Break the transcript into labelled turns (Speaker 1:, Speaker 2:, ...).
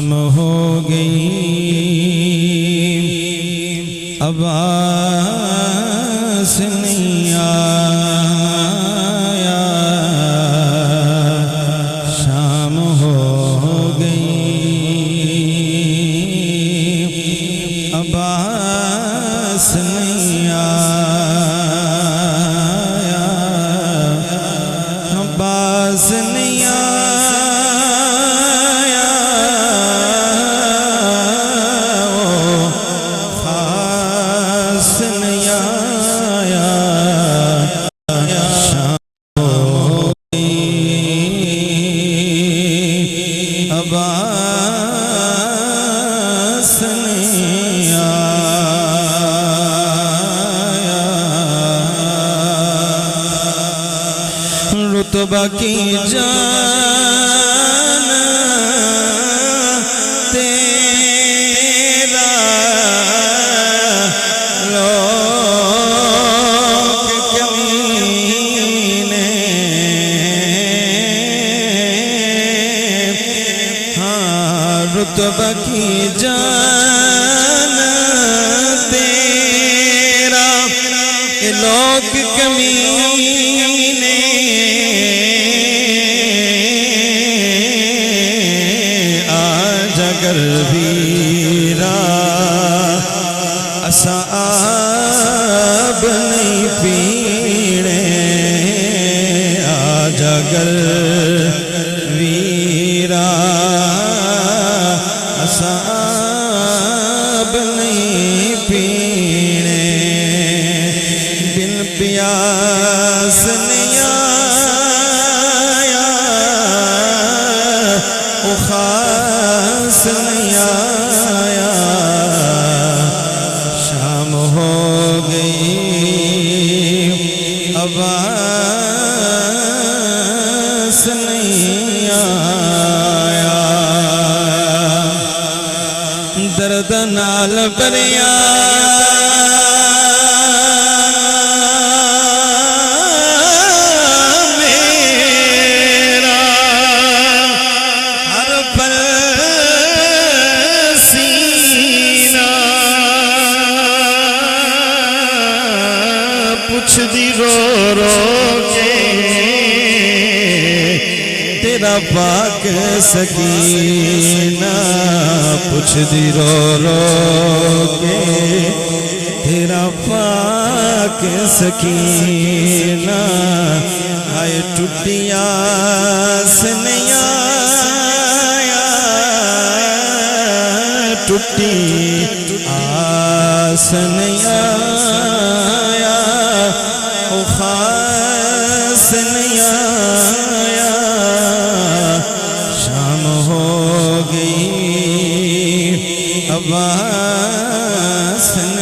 Speaker 1: ہو گئی اب آس نہیں آیا شام ہو گئی اب آس نہیں آیا اب آس نہیں آیا رتبہ کی جان تیرا لوگ کمینے ہاں رتبہ کی جان تیرا لوگ کمینے اگر ویرا اساں آب نہیں پینے آج اگر ویرا اساں آب نہیں پینے بن پیاس نہیں آیا او خاص نہیں آیا شام ہو گئی اب آس نہیں آیا درد نال بھریا پوچھ دی رو رو کے تیرا پاک سکینہ پوچھ دی رو رو کے تیرا پاک سکینہ آئے ٹوٹی آس نہیں آیا ٹوٹی آس نہیں آیا او خاص نہیں آیا شام ہو گئی اب آس نہیں